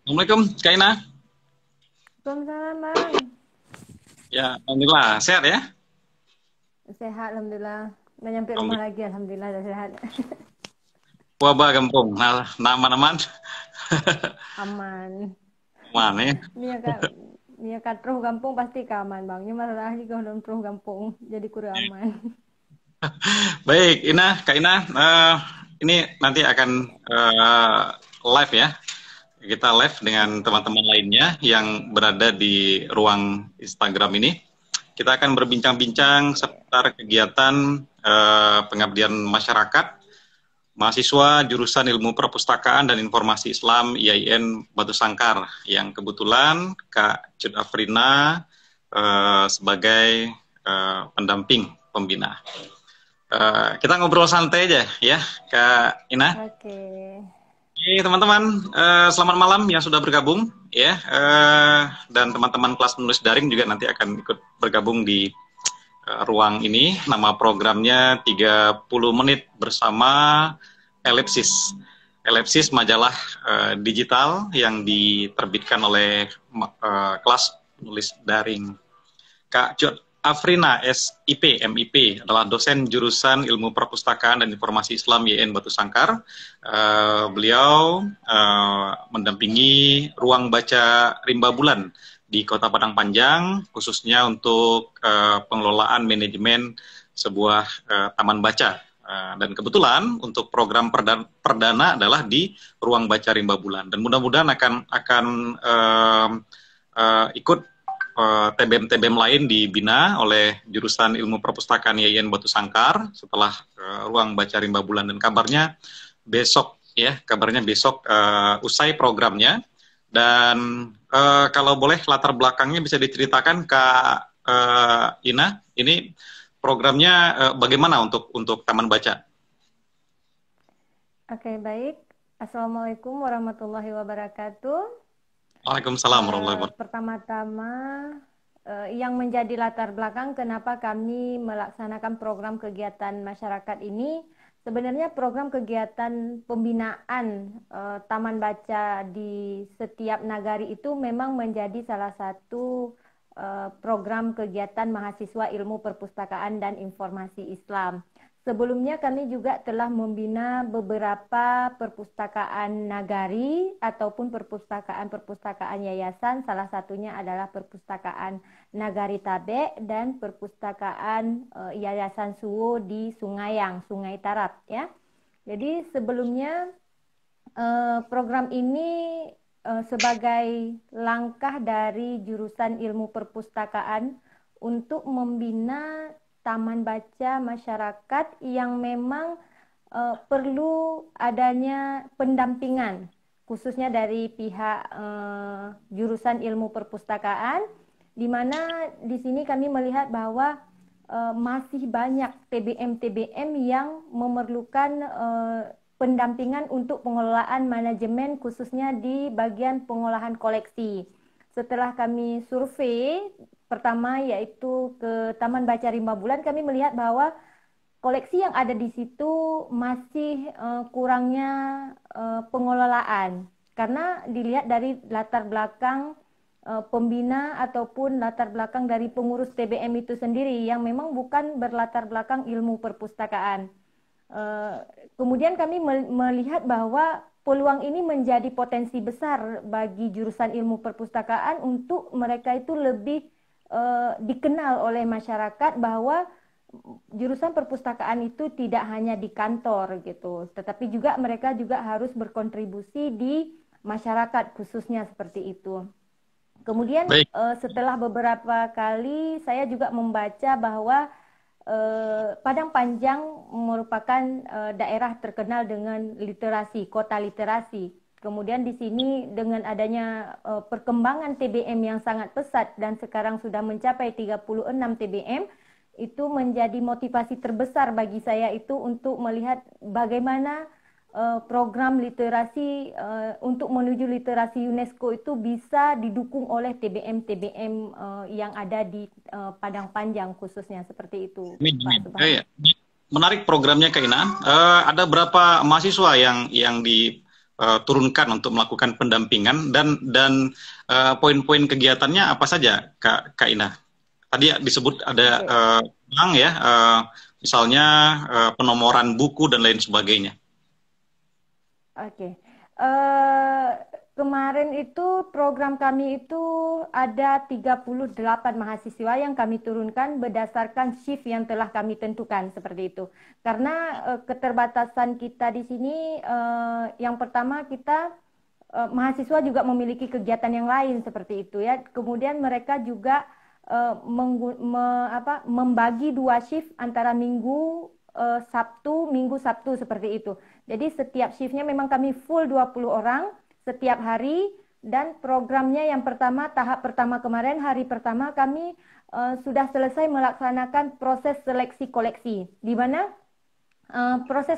Assalamualaikum, Kak Ina. Waalaikumsalam, Bang. Ya, alhamdulillah sehat ya. Sehat, Alhamdulillah. Udah nyampe rumah Alhamdulillah. lagi, Alhamdulillah udah sehat. Wabah kampung. Nah, aman-aman. Aman. Aman ya. Nia kat terus kampung pasti keaman, Bang. Ini masalahnya kalau dalam terus kampung, jadi kurang aman. Baik, Kak Ina, ini nanti akan live ya. Kita live dengan teman-teman lainnya yang berada di ruang Instagram ini. Kita akan berbincang-bincang seputar kegiatan pengabdian masyarakat mahasiswa jurusan Ilmu Perpustakaan dan Informasi Islam IAIN Batu Sangkar yang kebetulan Kak Cut Afrina sebagai pendamping pembina. Kita ngobrol santai aja ya, Kak Ina. Oke. Oke, teman-teman, selamat malam yang sudah bergabung ya, dan teman-teman kelas menulis daring juga nanti akan ikut bergabung di ruang ini. Nama programnya 30 menit bersama Elipsis. Elipsis majalah digital yang diterbitkan oleh kelas penulis daring. Kak Cut Afrina SIP MIP adalah dosen jurusan Ilmu Perpustakaan dan Informasi Islam YN Batu Sangkar. Beliau mendampingi ruang baca Rimba Bulan di Kota Padang Panjang, khususnya untuk pengelolaan manajemen sebuah taman baca. Dan kebetulan untuk program perdana adalah di ruang baca Rimba Bulan. Dan mudah-mudahan akan ikut TBM-TBM lain dibina oleh jurusan Ilmu Perpustakaan YN Batu Sangkar setelah ruang baca Rimba Bulan. Dan kabarnya besok usai programnya. Dan kalau boleh latar belakangnya bisa diceritakan Kak Ina, ini programnya bagaimana untuk Taman Baca? Oke, baik. Assalamualaikum warahmatullahi wabarakatuh. Waalaikumsalam warahmatullahi wabarakatuh. Pertama-tama, yang menjadi latar belakang kenapa kami melaksanakan program kegiatan masyarakat ini, sebenarnya program kegiatan pembinaan taman baca di setiap nagari itu memang menjadi salah satu program kegiatan mahasiswa Ilmu Perpustakaan dan Informasi Islam. Sebelumnya kami juga telah membina beberapa perpustakaan nagari ataupun perpustakaan-perpustakaan yayasan. Salah satunya adalah perpustakaan Nagari Tabe dan perpustakaan Yayasan Suwo di Sungayang, Sungai Tarap ya. Jadi sebelumnya program ini sebagai langkah dari jurusan Ilmu Perpustakaan untuk membina taman baca masyarakat yang memang perlu adanya pendampingan, khususnya dari pihak jurusan Ilmu Perpustakaan, di mana di sini kami melihat bahwa masih banyak TBM-TBM yang memerlukan pendampingan untuk pengelolaan manajemen, khususnya di bagian pengolahan koleksi. Setelah kami survei pertama yaitu ke Taman Baca Rimba Bulan, kami melihat bahwa koleksi yang ada di situ masih kurangnya pengelolaan, karena dilihat dari latar belakang pembina ataupun latar belakang dari pengurus TBM itu sendiri yang memang bukan berlatar belakang ilmu perpustakaan. Kemudian kami melihat bahwa peluang ini menjadi potensi besar bagi jurusan ilmu perpustakaan untuk mereka itu lebih dikenal oleh masyarakat bahwa jurusan perpustakaan itu tidak hanya di kantor gitu, tetapi juga mereka juga harus berkontribusi di masyarakat khususnya seperti itu. Kemudian setelah beberapa kali saya juga membaca bahwa Padang Panjang merupakan daerah terkenal dengan literasi, kota literasi. Kemudian di sini dengan adanya perkembangan TBM yang sangat pesat dan sekarang sudah mencapai 36 TBM, itu menjadi motivasi terbesar bagi saya itu untuk melihat bagaimana program literasi untuk menuju literasi UNESCO itu bisa didukung oleh TBM-TBM yang ada di Padang Panjang khususnya seperti itu, Pak Subhan. Menarik programnya Kak Ina. Ada berapa mahasiswa yang turunkan untuk melakukan pendampingan dan poin-poin kegiatannya apa saja, Kak Ina? Tadi disebut ada bank ya, misalnya penomoran buku dan lain sebagainya. Oke. Kemarin itu program kami itu ada 38 mahasiswa yang kami turunkan berdasarkan shift yang telah kami tentukan seperti itu. Karena keterbatasan kita di sini, yang pertama kita mahasiswa juga memiliki kegiatan yang lain seperti itu ya. Kemudian mereka juga membagi 2 shift antara Minggu Sabtu seperti itu. Jadi setiap shiftnya memang kami full 20 orang setiap hari, dan programnya yang pertama, tahap pertama kemarin, hari pertama kami sudah selesai melaksanakan proses seleksi koleksi, di mana proses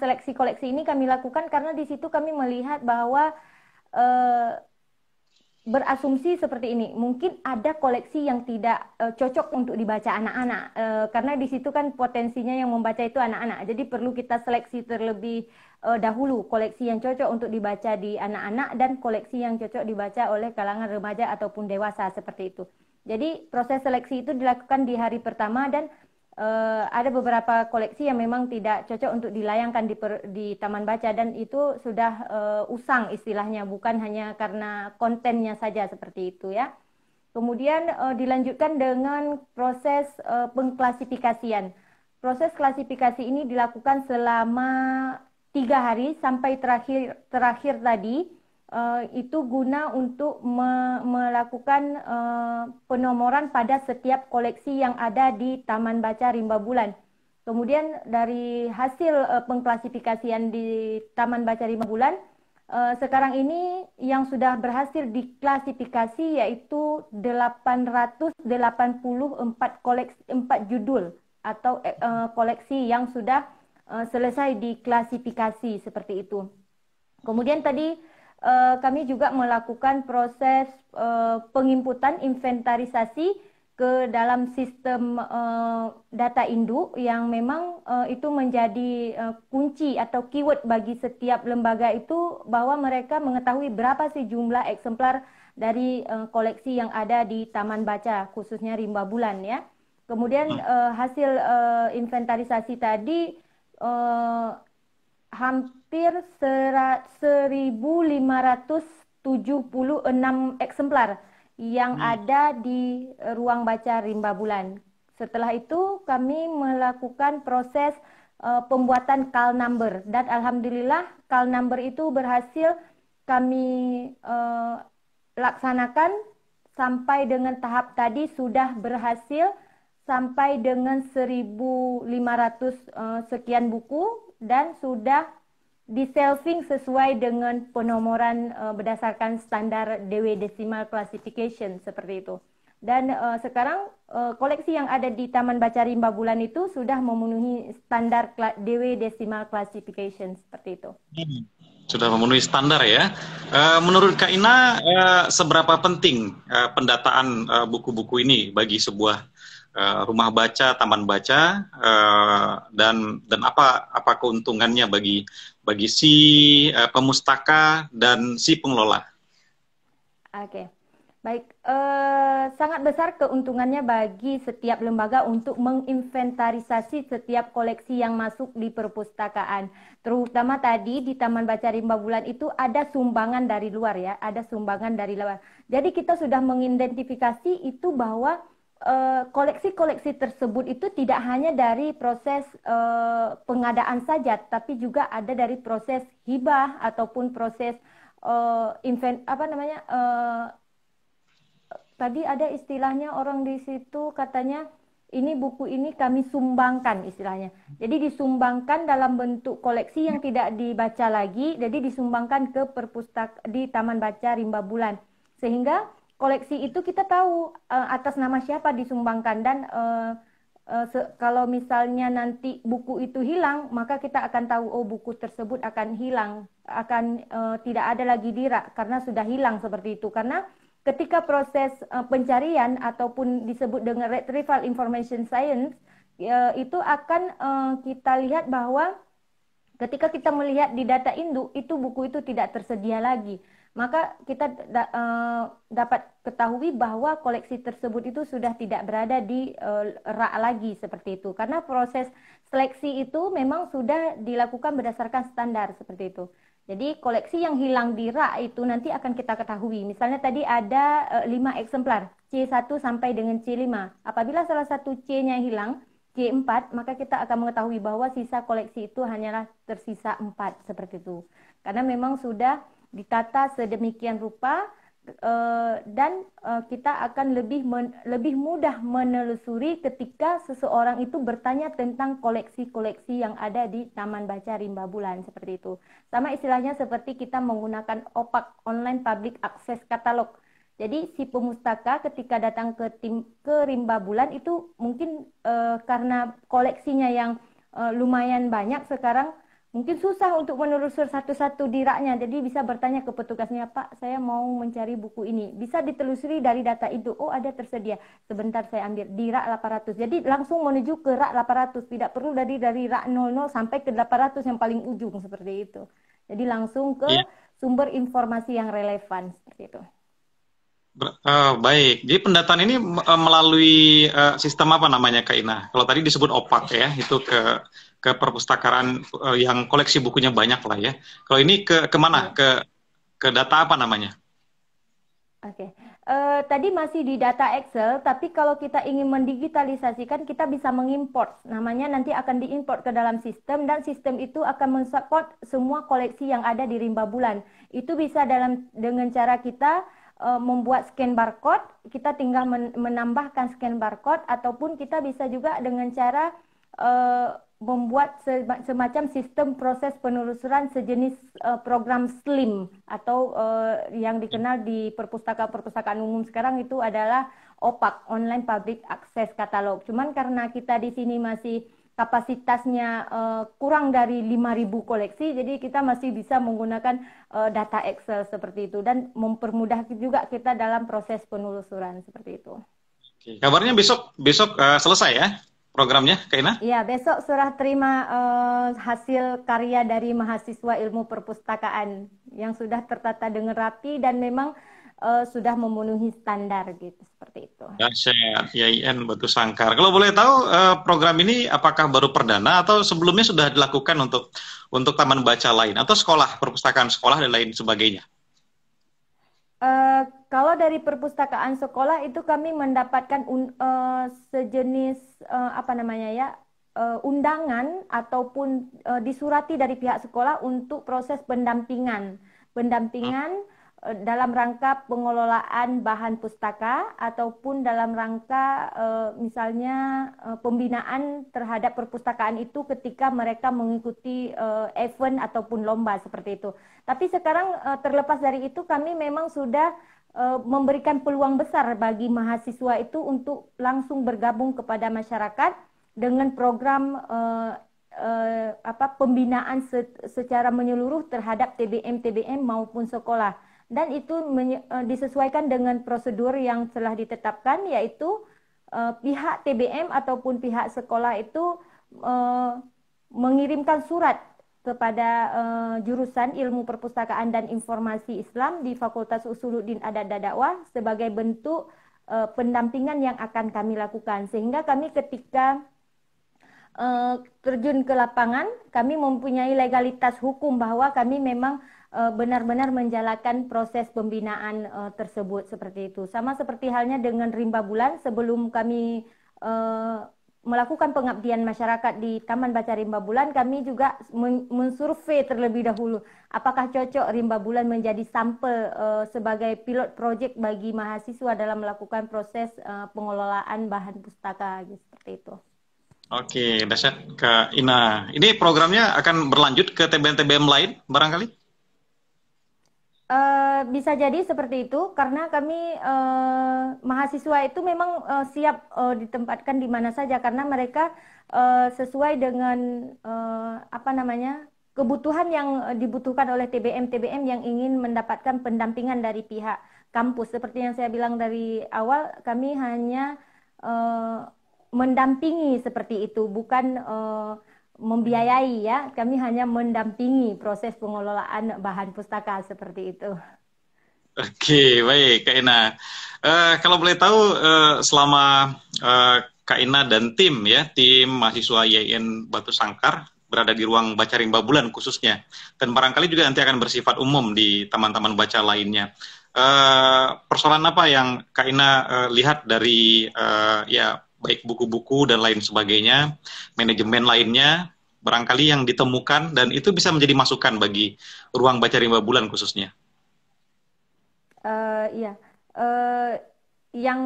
seleksi koleksi ini kami lakukan karena di situ kami melihat bahwa berasumsi seperti ini, mungkin ada koleksi yang tidak cocok untuk dibaca anak-anak, karena di situ kan potensinya yang membaca itu anak-anak. Jadi perlu kita seleksi terlebih dahulu koleksi yang cocok untuk dibaca di anak-anak dan koleksi yang cocok dibaca oleh kalangan remaja ataupun dewasa seperti itu. Jadi proses seleksi itu dilakukan di hari pertama, dan ada beberapa koleksi yang memang tidak cocok untuk dilayangkan di Taman Baca, dan itu sudah usang istilahnya, bukan hanya karena kontennya saja seperti itu ya. Kemudian dilanjutkan dengan proses pengklasifikasian. Proses klasifikasi ini dilakukan selama 3 hari sampai terakhir tadi. Itu guna untuk melakukan penomoran pada setiap koleksi yang ada di Taman Baca Rimba Bulan. Kemudian dari hasil pengklasifikasian di Taman Baca Rimba Bulan, sekarang ini yang sudah berhasil diklasifikasi yaitu 884 judul atau koleksi yang sudah selesai diklasifikasi seperti itu. Kemudian tadi kami juga melakukan proses penginputan inventarisasi ke dalam sistem data induk yang memang itu menjadi kunci atau keyword bagi setiap lembaga itu, bahwa mereka mengetahui berapa sih jumlah eksemplar dari koleksi yang ada di Taman Baca, khususnya Rimba Bulan ya. Kemudian hasil inventarisasi tadi hampir 1.576 eksemplar yang ada di ruang baca Rimba Bulan. Setelah itu kami melakukan proses pembuatan call number, dan alhamdulillah call number itu berhasil kami laksanakan sampai dengan tahap tadi, sudah berhasil sampai dengan 1.500 sekian buku, dan sudah di-shelving sesuai dengan penomoran berdasarkan standar DW Decimal Classification seperti itu. Dan sekarang koleksi yang ada di Taman Baca Rimba Bulan itu sudah memenuhi standar DW Decimal Classification seperti itu. Sudah memenuhi standar ya. Menurut Kak Ina, seberapa penting pendataan buku-buku ini bagi sebuah rumah baca, taman baca, dan apa keuntungannya bagi si pemustaka dan si pengelola? Oke, baik. Sangat besar keuntungannya bagi setiap lembaga untuk menginventarisasi setiap koleksi yang masuk di perpustakaan. Terutama tadi di Taman Baca Rimba Bulan itu ada sumbangan dari luar ya, ada sumbangan dari luar. Jadi kita sudah mengidentifikasi itu bahwa koleksi-koleksi tersebut itu tidak hanya dari proses pengadaan saja, tapi juga ada dari proses hibah ataupun proses tadi ada istilahnya orang di situ katanya ini buku ini kami sumbangkan istilahnya. Jadi disumbangkan dalam bentuk koleksi yang tidak dibaca lagi, jadi disumbangkan ke di Taman Baca Rimba Bulan, sehingga koleksi itu kita tahu atas nama siapa disumbangkan, dan kalau misalnya nanti buku itu hilang, maka kita akan tahu oh buku tersebut akan hilang, akan tidak ada lagi di rak karena sudah hilang seperti itu. Karena ketika proses pencarian ataupun disebut dengan retrieval information science, itu akan kita lihat bahwa Ketika kita melihat di data induk, itu buku itu tidak tersedia lagi. Maka kita dapat ketahui bahwa koleksi tersebut itu sudah tidak berada di rak lagi seperti itu. Karena proses seleksi itu memang sudah dilakukan berdasarkan standar seperti itu. Jadi koleksi yang hilang di rak itu nanti akan kita ketahui. Misalnya tadi ada 5 eksemplar, C1 sampai dengan C5. Apabila salah satu C-nya hilang, C4, maka kita akan mengetahui bahwa sisa koleksi itu hanyalah tersisa 4 seperti itu. Karena memang sudah ditata sedemikian rupa dan kita akan lebih mudah menelusuri ketika seseorang itu bertanya tentang koleksi-koleksi yang ada di Taman Baca Rimba Bulan seperti itu. Sama istilahnya seperti kita menggunakan OPAK, Online Public Access Catalog. Jadi si pemustaka ketika datang ke Rimba Bulan itu mungkin karena koleksinya yang lumayan banyak sekarang, mungkin susah untuk menelusuri satu-satu di raknya. Jadi bisa bertanya ke petugasnya, Pak, saya mau mencari buku ini. Bisa ditelusuri dari data itu. Oh, ada tersedia. Sebentar saya ambil di rak 800. Jadi langsung menuju ke rak 800. Tidak perlu dari rak 00 sampai ke 800 yang paling ujung seperti itu. Jadi langsung ke sumber informasi yang relevan seperti itu. Baik, jadi pendataan ini melalui sistem apa namanya Kak Ina? Kalau tadi disebut OPAK ya, itu ke perpustakaan yang koleksi bukunya banyak lah ya. Kalau ini ke mana? Ke data apa namanya? Oke. Tadi masih di data Excel, tapi kalau kita ingin mendigitalisasikan, kita bisa mengimport. Namanya nanti akan diimport ke dalam sistem, dan sistem itu akan mensupport semua koleksi yang ada di Rimba Bulan. Itu bisa dengan cara kita membuat scan barcode, kita tinggal menambahkan scan barcode, ataupun kita bisa juga dengan cara membuat semacam sistem proses penelusuran sejenis program SLIM atau yang dikenal di perpustakaan umum sekarang itu adalah OPAC, Online Public Access Catalog. Cuman karena kita di sini masih kapasitasnya kurang dari 5.000 koleksi, jadi kita masih bisa menggunakan data Excel seperti itu dan mempermudah juga kita dalam proses penelusuran seperti itu. Kabarnya besok selesai ya programnya, Kak Ina? Iya, besok serah terima hasil karya dari mahasiswa ilmu perpustakaan yang sudah tertata dengan rapi dan memang sudah memenuhi standar gitu, seperti itu. Dahsyat, IAIN Batu Sangkar. Kalau boleh tahu program ini apakah baru perdana atau sebelumnya sudah dilakukan untuk taman baca lain atau sekolah, perpustakaan sekolah dan lain sebagainya? Kalau dari perpustakaan sekolah itu kami mendapatkan sejenis apa namanya ya, undangan ataupun disurati dari pihak sekolah untuk proses pendampingan dalam rangka pengelolaan bahan pustaka ataupun dalam rangka misalnya pembinaan terhadap perpustakaan itu ketika mereka mengikuti event ataupun lomba seperti itu. Tapi sekarang terlepas dari itu kami memang sudah memberikan peluang besar bagi mahasiswa itu untuk langsung bergabung kepada masyarakat dengan program pembinaan secara menyeluruh terhadap TBM maupun sekolah. Dan itu disesuaikan dengan prosedur yang telah ditetapkan, yaitu pihak TBM ataupun pihak sekolah itu mengirimkan surat kepada jurusan Ilmu Perpustakaan dan Informasi Islam di Fakultas Usuluddin Adat dan Dakwah sebagai bentuk pendampingan yang akan kami lakukan. Sehingga kami ketika terjun ke lapangan, kami mempunyai legalitas hukum bahwa kami memang benar-benar menjalankan proses pembinaan tersebut seperti itu. Sama seperti halnya dengan Rimba Bulan, sebelum kami melakukan pengabdian masyarakat di Taman Baca Rimba Bulan, kami juga mensurvei terlebih dahulu apakah cocok Rimba Bulan menjadi sampel sebagai pilot project bagi mahasiswa dalam melakukan proses pengelolaan bahan pustaka gitu, seperti itu. Oke, dahsyat Kak Ina. Ini programnya akan berlanjut ke TBM-TBM lain barangkali? Bisa jadi seperti itu karena kami mahasiswa itu memang siap ditempatkan di mana saja karena mereka sesuai dengan kebutuhan yang dibutuhkan oleh TBM yang ingin mendapatkan pendampingan dari pihak kampus. Seperti yang saya bilang dari awal, kami hanya mendampingi seperti itu, bukan membiayai ya, kami hanya mendampingi proses pengelolaan bahan pustaka seperti itu. Oke, baik, Kak Ina. Kalau boleh tahu, selama Kak Ina dan tim ya, tim mahasiswa YIN Batu Sangkar berada di ruang baca rimba bulan khususnya, dan barangkali juga nanti akan bersifat umum di taman-taman baca lainnya. Persoalan apa yang Kak Ina lihat dari ya baik buku-buku dan lain sebagainya, manajemen lainnya, barangkali yang ditemukan dan itu bisa menjadi masukan bagi ruang baca rimba bulan khususnya. Iya, eh, yang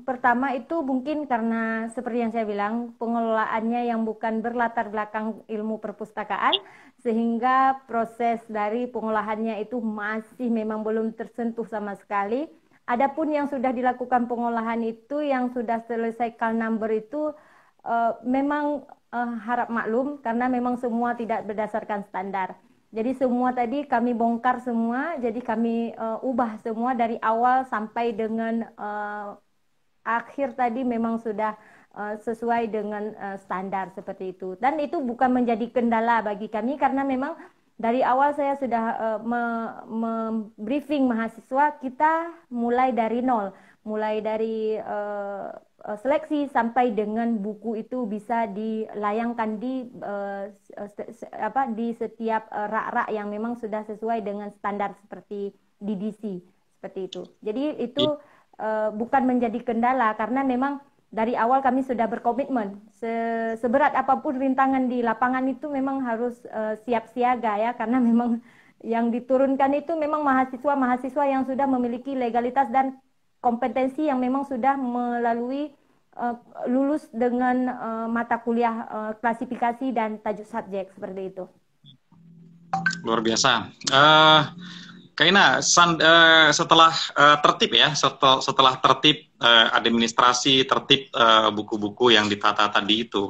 pertama itu mungkin karena seperti yang saya bilang, pengelolaannya yang bukan berlatar belakang ilmu perpustakaan, sehingga proses dari pengolahannya itu masih memang belum tersentuh sama sekali. Adapun yang sudah dilakukan pengolahan itu, yang sudah selesai call number itu, memang harap maklum karena memang semua tidak berdasarkan standar. Jadi semua tadi kami bongkar semua, jadi kami ubah semua dari awal sampai dengan akhir tadi memang sudah sesuai dengan standar seperti itu. Dan itu bukan menjadi kendala bagi kami karena memang dari awal saya sudah briefing mahasiswa kita mulai dari nol, mulai dari seleksi sampai dengan buku itu bisa dilayangkan di di setiap rak-rak yang memang sudah sesuai dengan standar seperti DDC seperti itu. Jadi itu bukan menjadi kendala karena memang dari awal kami sudah berkomitmen seberat apapun rintangan di lapangan itu memang harus siap siaga ya karena memang yang diturunkan itu memang mahasiswa-mahasiswa yang sudah memiliki legalitas dan kompetensi yang memang sudah melalui lulus dengan mata kuliah klasifikasi dan tajuk subjek seperti itu. Luar biasa. Kaina, setelah tertib ya, setelah tertib administrasi, tertib buku-buku yang ditata tadi itu,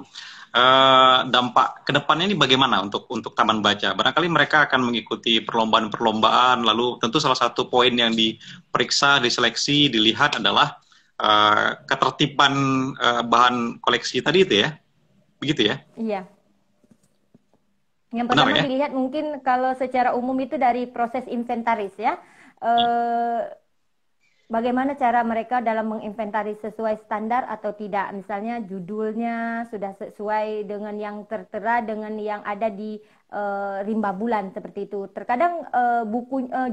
dampak kedepannya ini bagaimana untuk Taman Baca? Barangkali mereka akan mengikuti perlombaan-perlombaan, lalu tentu salah satu poin yang diperiksa, diseleksi, dilihat adalah ketertiban bahan koleksi tadi itu ya, begitu ya? Iya. Yang Benar pertama ya? dilihat mungkin kalau secara umum itu dari proses inventaris ya. Bagaimana cara mereka dalam menginventaris sesuai standar atau tidak. Misalnya judulnya sudah sesuai dengan yang tertera dengan yang ada di rimba bulan seperti itu. Terkadang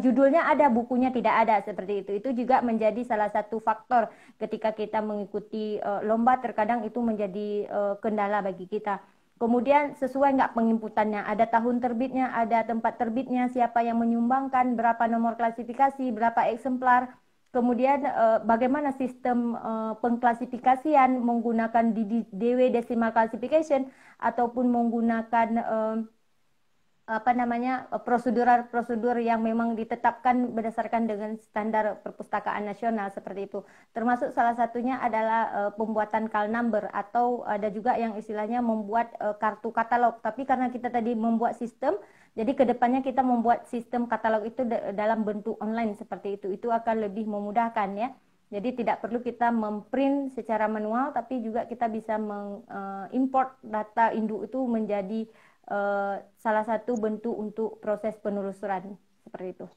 judulnya ada, bukunya tidak ada seperti itu. Itu juga menjadi salah satu faktor ketika kita mengikuti lomba. Terkadang itu menjadi kendala bagi kita. Kemudian sesuai nggak penginputannya, ada tahun terbitnya, ada tempat terbitnya, siapa yang menyumbangkan, berapa nomor klasifikasi, berapa eksemplar, kemudian bagaimana sistem pengklasifikasian menggunakan DW Decimal Classification ataupun menggunakan prosedur yang memang ditetapkan berdasarkan dengan standar perpustakaan nasional seperti itu. Termasuk salah satunya adalah pembuatan call number atau ada juga yang istilahnya membuat kartu katalog. Tapi karena kita tadi membuat sistem, jadi kedepannya kita membuat sistem katalog itu dalam bentuk online seperti itu. Itu akan lebih memudahkan ya. Jadi tidak perlu kita memprint secara manual, tapi juga kita bisa mengimport data induk itu menjadi salah satu bentuk untuk proses penelusuran seperti itu.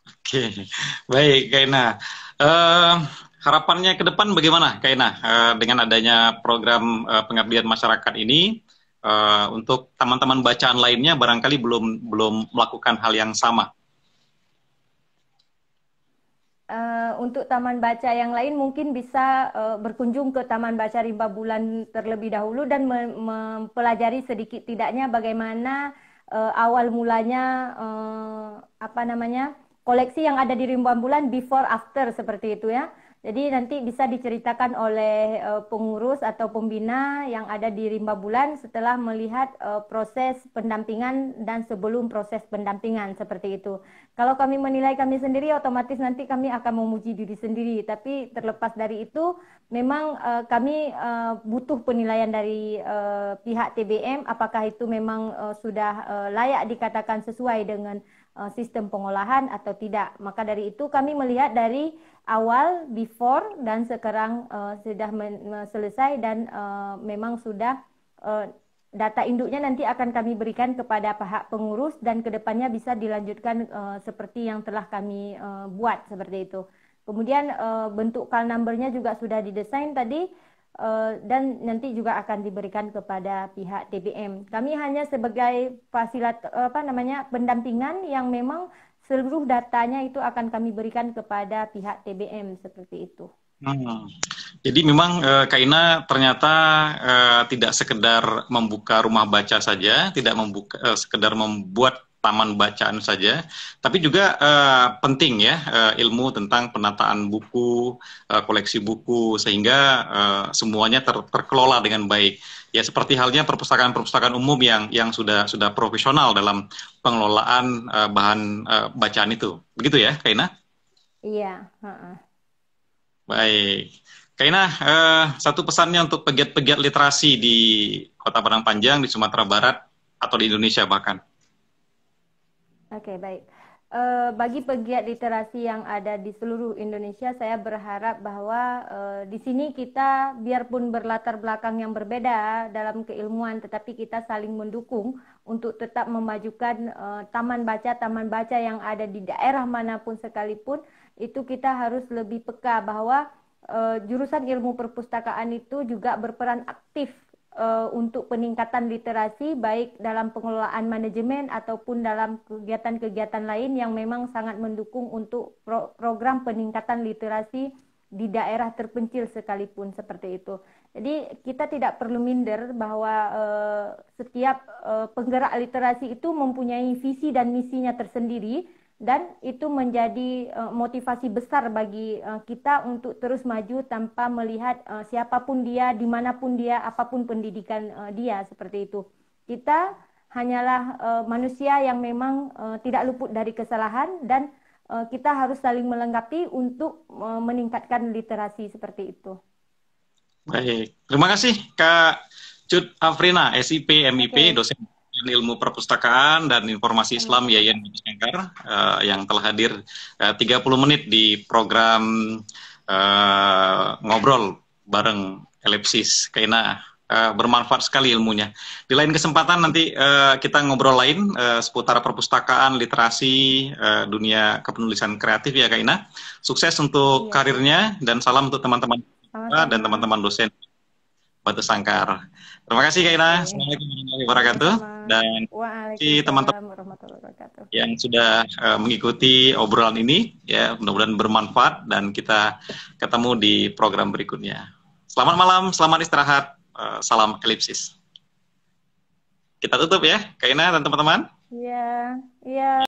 Oke, baik Kaina. Harapannya ke depan bagaimana Kaina dengan adanya program pengabdian masyarakat ini untuk teman-teman bacaan lainnya barangkali belum melakukan hal yang sama. Untuk taman baca yang lain mungkin bisa berkunjung ke Taman Baca Rimba Bulan terlebih dahulu dan mempelajari sedikit tidaknya bagaimana awal mulanya koleksi yang ada di Rimba Bulan before after seperti itu ya. Jadi nanti bisa diceritakan oleh pengurus atau pembina yang ada di Rimba Bulan setelah melihat proses pendampingan dan sebelum proses pendampingan seperti itu. Kalau kami menilai kami sendiri, otomatis nanti kami akan memuji diri sendiri. Tapi terlepas dari itu, memang kami butuh penilaian dari pihak TBM, apakah itu memang sudah layak dikatakan sesuai dengan sistem pengolahan atau tidak. Maka dari itu kami melihat dari awal, before, dan sekarang sudah selesai dan memang sudah data induknya nanti akan kami berikan kepada pihak pengurus dan kedepannya bisa dilanjutkan seperti yang telah kami buat seperti itu. Kemudian bentuk call number-nya juga sudah didesain tadi dan nanti juga akan diberikan kepada pihak TBM. Kami hanya sebagai pendampingan yang memang seluruh datanya itu akan kami berikan kepada pihak TBM seperti itu. Jadi memang Kak Ina ternyata tidak sekedar membuka rumah baca saja, tidak sekedar membuat taman bacaan saja, tapi juga penting ya ilmu tentang penataan buku, koleksi buku, sehingga semuanya terkelola dengan baik. Ya seperti halnya perpustakaan-perpustakaan umum yang sudah profesional dalam pengelolaan bahan bacaan itu, begitu ya, Kak Ina? Iya. Baik. Kaina, satu pesannya untuk pegiat-pegiat literasi di Kota Padang Panjang, di Sumatera Barat, atau di Indonesia bahkan. Oke, baik. Bagi pegiat literasi yang ada di seluruh Indonesia, saya berharap bahwa di sini kita biarpun berlatar belakang yang berbeda dalam keilmuan, tetapi kita saling mendukung untuk tetap memajukan taman baca yang ada di daerah manapun sekalipun. Itu kita harus lebih peka bahwa jurusan ilmu perpustakaan itu juga berperan aktif untuk peningkatan literasi baik dalam pengelolaan manajemen ataupun dalam kegiatan-kegiatan lain yang memang sangat mendukung untuk program peningkatan literasi di daerah terpencil sekalipun seperti itu. Jadi kita tidak perlu minder bahwa setiap penggerak literasi itu mempunyai visi dan misinya tersendiri. Dan itu menjadi motivasi besar bagi kita untuk terus maju tanpa melihat siapapun dia, dimanapun dia, apapun pendidikan dia, seperti itu. Kita hanyalah manusia yang memang tidak luput dari kesalahan dan kita harus saling melengkapi untuk meningkatkan literasi seperti itu. Baik, terima kasih Kak Cut Afrina, SIP, MIP, dosen ilmu perpustakaan dan informasi Islam Yayan Budi Sangkar yang telah hadir 30 menit di program ngobrol bareng Elipsis. Kaina bermanfaat sekali ilmunya. Di lain kesempatan nanti kita ngobrol lain seputar perpustakaan, literasi, dunia kepenulisan kreatif ya Kaina. Sukses untuk karirnya dan salam untuk teman-teman dan teman-teman dosen Batu Sangkar. Terima kasih Kaina. Assalamualaikum warahmatullahi wabarakatuh. Dan teman-teman yang sudah mengikuti obrolan ini, ya mudah-mudahan bermanfaat dan kita ketemu di program berikutnya. Selamat malam, selamat istirahat, salam Elipsis. Kita tutup ya, Kaina dan teman-teman. Iya, iya.